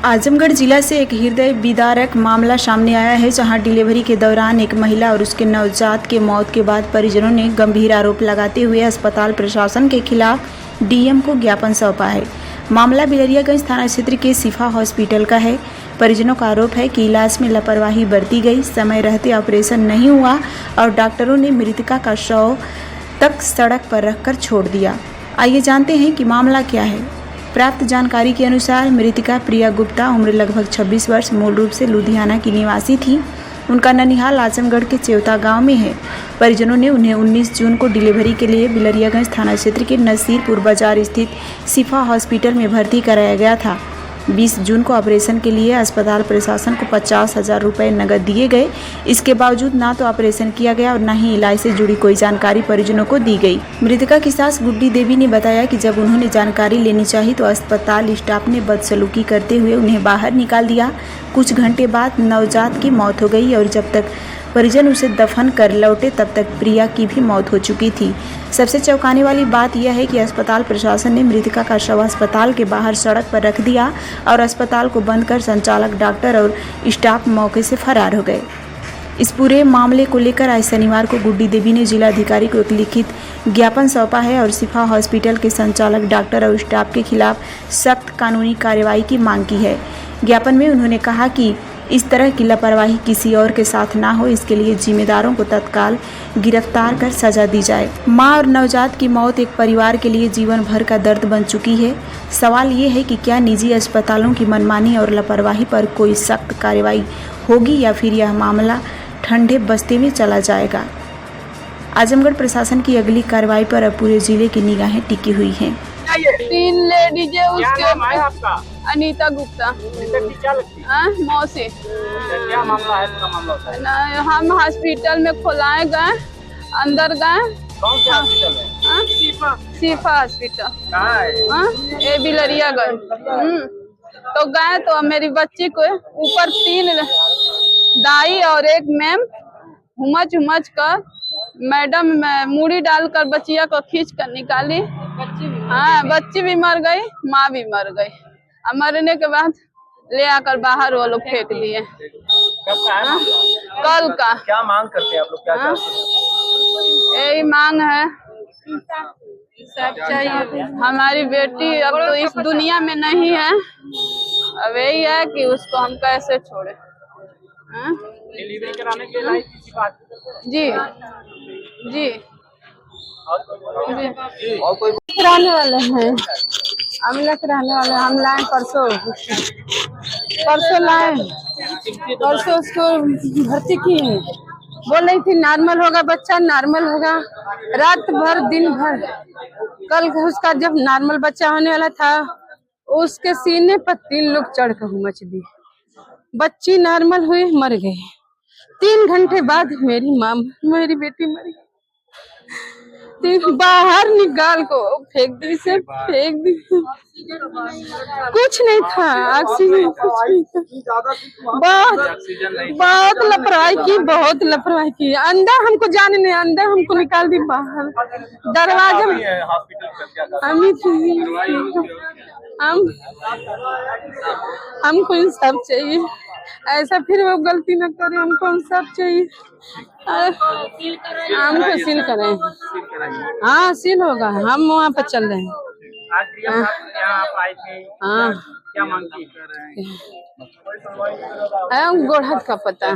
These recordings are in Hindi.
आजमगढ़ जिला से एक हृदय विदारक मामला सामने आया है, जहां डिलीवरी के दौरान एक महिला और उसके नवजात के मौत के बाद परिजनों ने गंभीर आरोप लगाते हुए अस्पताल प्रशासन के खिलाफ डीएम को ज्ञापन सौंपा है। मामला बिलरियागंज थाना क्षेत्र के शिफा हॉस्पिटल का है। परिजनों का आरोप है कि इलाज में लापरवाही बरती गई, समय रहते ऑपरेशन नहीं हुआ और डॉक्टरों ने मृतका का शव तक सड़क पर रखकर छोड़ दिया। आइए जानते हैं कि मामला क्या है। प्राप्त जानकारी के अनुसार मृतका प्रिया गुप्ता उम्र लगभग 26 वर्ष, मूल रूप से लुधियाना की निवासी थी। उनका ननिहाल आजमगढ़ के चेवता गांव में है। परिजनों ने उन्हें 19 जून को डिलीवरी के लिए बिलरियागंज थाना क्षेत्र के नसीरपुर बाजार स्थित शिफा हॉस्पिटल में भर्ती कराया गया था। 20 जून को ऑपरेशन के लिए अस्पताल प्रशासन को 50,000 रुपये नकद दिए गए। इसके बावजूद ना तो ऑपरेशन किया गया और न ही इलाज से जुड़ी कोई जानकारी परिजनों को दी गई। मृतका की सास गुड्डी देवी ने बताया कि जब उन्होंने जानकारी लेनी चाहिए तो अस्पताल स्टाफ ने बदसलूकी करते हुए उन्हें बाहर निकाल दिया। कुछ घंटे बाद नवजात की मौत हो गई और जब तक परिजन उसे दफन कर लौटे तब तक प्रिया की भी मौत हो चुकी थी। सबसे चौंकाने वाली बात यह है कि अस्पताल प्रशासन ने मृतका का शव अस्पताल के बाहर सड़क पर रख दिया और अस्पताल को बंद कर संचालक, डॉक्टर और स्टाफ मौके से फरार हो गए। इस पूरे मामले को लेकर आज शनिवार को गुड्डी देवी ने जिलाधिकारी को एक लिखित ज्ञापन सौंपा है और शिफा हॉस्पिटल के संचालक, डॉक्टर और स्टाफ के खिलाफ सख्त कानूनी कार्रवाई की मांग की है। ज्ञापन में उन्होंने कहा कि इस तरह की लापरवाही किसी और के साथ ना हो, इसके लिए जिम्मेदारों को तत्काल गिरफ्तार कर सजा दी जाए। मां और नवजात की मौत एक परिवार के लिए जीवन भर का दर्द बन चुकी है। सवाल ये है कि क्या निजी अस्पतालों की मनमानी और लापरवाही पर कोई सख्त कार्रवाई होगी या फिर यह मामला ठंडे बस्ते में चला जाएगा। आजमगढ़ प्रशासन की अगली कार्रवाई पर अब पूरे जिले की निगाहें टिकी हुई हैं। 3 लेडीज है उसके। क्या नाम है आपका? अनीता गुप्ता। क्या लगती है? मौसी। क्या मामला है? पूरा मामला होता है। हम हॉस्पिटल में खुलाए गए, अंदर गए। कौन सा हॉस्पिटल है? शिफा हॉस्पिटल। कहाँ है? ये बिलरियागंज। तो गए तो मेरी बच्ची को ऊपर 3 दाई और एक मैम हुमच कर मैडम मूड़ी डालकर बच्चिया को खींच कर निकाली। हाँ, बच्ची भी मर गई, माँ भी मर गई। अब मरने के बाद ले आकर बाहर वो लोग फेंक दिए। कब का है मामला? कल का। क्या मांग करते हैं आप लोग? क्या चाहते हैं? यही मांग है, हमारी बेटी अब तो इस दुनिया में नहीं है। अब यही है कि उसको हम कैसे छोड़े। डिलीवरी कराने के लिए किसी बात? जी जी और कोई रहने वाले हैं, अमला के रहने वाले। हम लाए परसों लाए, परसों उसको भर्ती की है। बोल रही थी नॉर्मल होगा, बच्चा नॉर्मल होगा। रात भर दिन भर, कल उसका जब नॉर्मल बच्चा होने वाला था उसके सीने पर 3 लोग चढ़ कर हुमच दी। बच्ची नॉर्मल हुई, मर गई। 3 घंटे बाद मेरी बेटी मर गई। बाहर निकाल को फेंक दी, से फेंक दी। कुछ नहीं था, ऑक्सीजन कुछ नहीं था। बहुत लापरवाही की। अंदर हमको जाने नहीं, अंदर हमको निकाल दी बाहर। दरवाजा हमको इंसाफ चाहिए। ऐसा फिर वो गलती न करे, हमको इंसाफ चाहिए। हमको सील करें। हाँ, सील होगा। हम वहाँ पर चल रहे हैं। हाँ, क्या मांग की? गोढ़त का पता।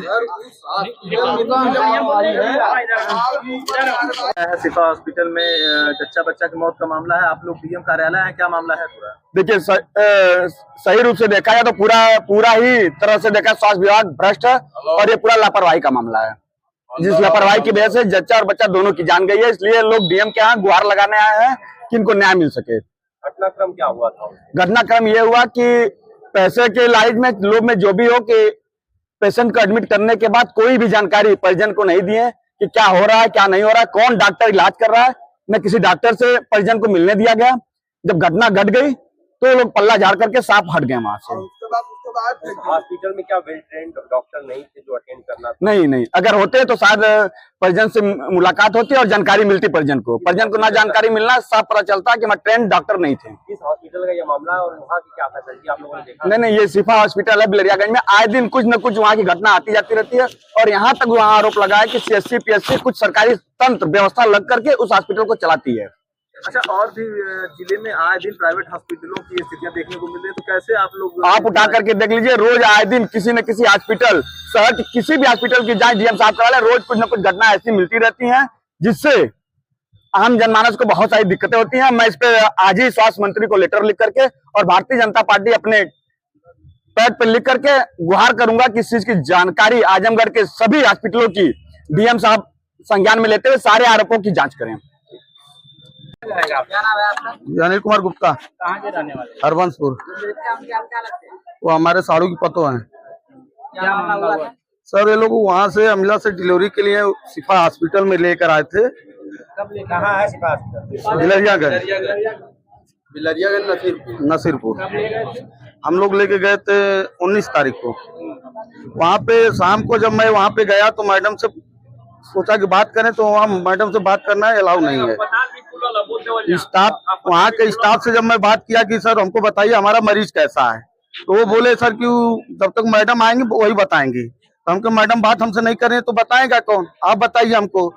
शिफा हॉस्पिटल में जच्चा बच्चा की मौत का मामला है। आप लोग डीएम कार्यालय है, क्या मामला है पूरा? देखिए, सही रूप से देखा जाए तो पूरा ही तरह से देखा, स्वास्थ्य विभाग भ्रष्ट है और ये पूरा लापरवाही का मामला है। जिस लापरवाही की वजह से जच्चा और बच्चा दोनों की जान गई है। इसलिए लोग डीएम के यहाँ गुहार लगाने आए हैं कि इनको न्याय मिल सके। घटनाक्रम क्या हुआ था? घटनाक्रम ये हुआ कि पैसे के लालच में लोग में जो भी हो कि पेशेंट को एडमिट करने के बाद कोई भी जानकारी परिजन को नहीं दिए कि क्या हो रहा है, क्या नहीं हो रहा है, कौन डॉक्टर इलाज कर रहा है। न किसी डॉक्टर से परिजन को मिलने दिया गया। जब घटना घट गई तो लोग पल्ला झाड़ करके साफ हट गए वहां से। हॉस्पिटल में क्या वेल ट्रेंड डॉक्टर नहीं थे जो अटेंड करना था? नहीं, अगर होते तो शायद परिजन से मुलाकात होती और जानकारी मिलती परिजन को ना जानकारी मिलना, साफ पता चलता कि वहाँ ट्रेंड डॉक्टर नहीं थे। इस हॉस्पिटल का ये मामला है और वहाँ की क्या फैसिलिटी आप लोगों ने देखा? नहीं, ये शिफा हॉस्पिटल है बिलरियागंज में। आए दिन कुछ न कुछ वहाँ की घटना आती जाती रहती है और यहाँ तक वहाँ आरोप लगा है कि CSC PSC कुछ सरकारी तंत्र व्यवस्था लग करके उस हॉस्पिटल को चलाती है। अच्छा, और भी जिले में आए दिन प्राइवेट हॉस्पिटलों की स्थितियां देखने को मिल रही है, तो कैसे आप लोग आप उठा करके देख लीजिए, रोज आए दिन किसी न किसी हॉस्पिटल, शहर के किसी भी हॉस्पिटल की जांच DM साहब करा ले, रोज कुछ न कुछ घटना ऐसी मिलती रहती हैं जिससे आम जनमानस को बहुत सारी दिक्कतें होती हैं। मैं इस पे आज ही स्वास्थ्य मंत्री को लेटर लिख करके और भारतीय जनता पार्टी अपने पैड पर लिख करके गुहार करूंगा कि इस चीज की जानकारी आजमगढ़ के सभी हॉस्पिटलों की DM साहब संज्ञान में लेते हुए सारे आरोपों की जांच करें। क्या नाम है आपका? अनिल कुमार गुप्ता, कहाँ के रहने वाले? हरबंसपुर। क्या लगते हैं? वो हमारे साड़ू की पतो हैं। क्या मामला हुआ था? सर ये लोग वहाँ से अमला से डिलीवरी के लिए शिफा हॉस्पिटल में लेकर आए थे। कहाँ है शिफा हॉस्पिटल? बिलरियागंज नसीरपुर। हम लोग लेके गए थे 19 तारीख को। वहाँ पे शाम को जब मैं वहाँ पे गया तो मैडम से सोचा कि बात करें, तो वहाँ मैडम से बात करना अलाउ नहीं है। स्टाफ, वहाँ के स्टाफ से जब मैं बात किया कि सर हमको बताइए हमारा मरीज कैसा है, तो वो बोले सर कि जब तक मैडम आएंगे वही बताएंगे। तो हमको मैडम बात हमसे नहीं करें तो बताएगा कौन, आप बताइए हमको।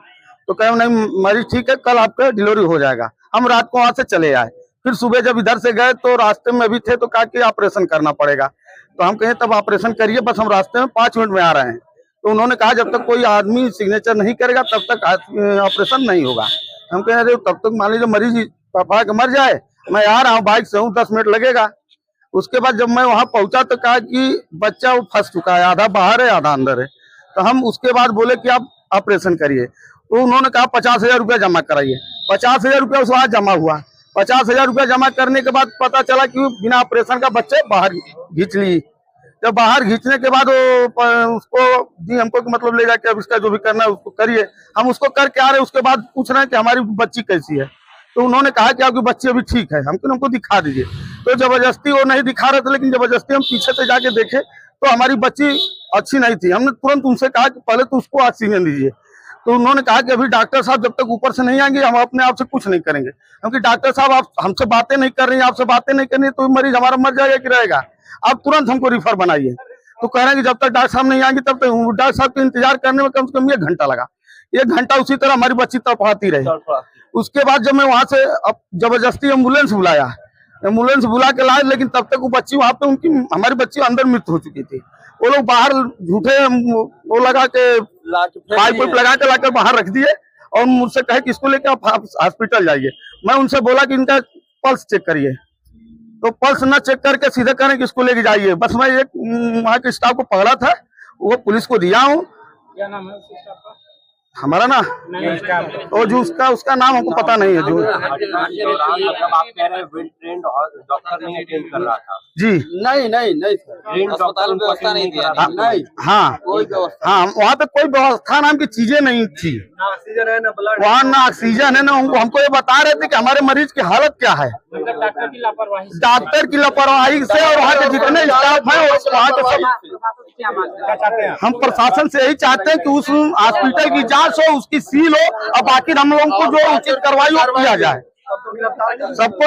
तो कहे नहीं मरीज ठीक है, कल आपका डिलीवरी हो जाएगा। हम रात को वहाँ से चले आए। फिर सुबह जब इधर से गए तो रास्ते में अभी थे तो कहा कि ऑपरेशन करना पड़ेगा। तो हम कहे तब ऑपरेशन करिए, बस हम रास्ते में 5 मिनट में आ रहे हैं। तो उन्होंने कहा जब तक कोई आदमी सिग्नेचर नहीं करेगा तब तक ऑपरेशन नहीं होगा। हम कह रहे तब तक मान लीजिए मरीज पापा के मर जाए, मैं आ रहा हूँ बाइक से हूँ, 10 मिनट लगेगा। उसके बाद जब मैं वहाँ पहुंचा तो कहा कि बच्चा वो फंस चुका है, आधा बाहर है आधा अंदर है। तो हम उसके बाद बोले कि आप ऑपरेशन करिए। तो उन्होंने कहा 50,000 रुपया जमा कराइए। 50,000 रुपया उस वहाँ जमा हुआ। 50,000 रुपया जमा करने के बाद पता चला कि बिना ऑपरेशन का बच्चे बाहर खींच ली। जब बाहर खींचने के बाद वो उसको दी हमको कि मतलब ले जाके अब इसका जो भी करना है उसको करिए। हम उसको करके आ रहे, उसके बाद पूछ रहे हैं कि हमारी बच्ची कैसी है। तो उन्होंने कहा कि आपकी बच्ची अभी ठीक है, हमको दिखा दीजिए। तो जबरदस्ती वो नहीं दिखा रहे थे, लेकिन जबरदस्ती हम पीछे से जाके देखे तो हमारी बच्ची अच्छी नहीं थी। हमने तुरंत उनसे कहा कि पहले तो उसको ऑक्सीजन दीजिए। तो उन्होंने कहा कि अभी डॉक्टर साहब जब तक ऊपर से नहीं आएंगे हम अपने आप से कुछ नहीं करेंगे, क्योंकि डॉक्टर साहब आप हमसे बातें नहीं कर रही हैं, आपसे बातें नहीं करनी तो मरीज हमारा मर जाएगा कि रहेगा, आप तुरंत हमको रिफर बनाइए। तो कह रहे हैं कि जब तक डॉक्टर साहब नहीं आएंगे तब तक डॉक्टर साहब के इंतजार करने में कम से कम 1 घंटा लगा। 1 घंटा उसी तरह हमारी बच्ची तड़पाती रही। उसके बाद जब मैं वहां से अब जबरदस्ती एम्बुलेंस बुलाया, एम्बुलेंस बुला के लाए, लेकिन तब तक वो बच्ची वहां पे हमारी बच्ची अंदर मृत हो चुकी थी। वो लोग बाहर झूठे वो लगा के पाइप लगा के लाकर बाहर रख दिए और मुझसे कहे कि इसको लेकर आप हॉस्पिटल जाइए। मैं उनसे बोला कि इनका पल्स चेक करिए, तो पल्स न चेक करके सीधे करें कि इसको लेके जाइए। बस मैं एक वहाँ के स्टाफ को पकड़ा था, वो पुलिस को दिया हूँ। क्या नाम है उस स्टाफ का? हमारा ना वो जो उसका नाम हमको पता नहीं है। जो मतलब आप कह रहे हैं वेल ट्रेंड डॉक्टर नहीं अटेंड कर रहा था? जी नहीं ट्रेंड डॉक्टर व्यवस्था नहीं दिया। नहीं, हाँ वहाँ पे कोई व्यवस्था नाम की चीजें नहीं थी। ना ऑक्सीजन है ना ब्लड, वहाँ ना ऑक्सीजन है ना। हमको ये बता रहे थे कि हमारे मरीज की हालत क्या है। डॉक्टर की लापरवाही से और वहाँ के जितने स्टाफ है वहाँ के सब। हम प्रशासन से यही चाहते हैं कि उस हॉस्पिटल की जांच हो, उसकी सील हो और बाकी हम लोगों को जो उचित कार्रवाई हो किया जाए। सबको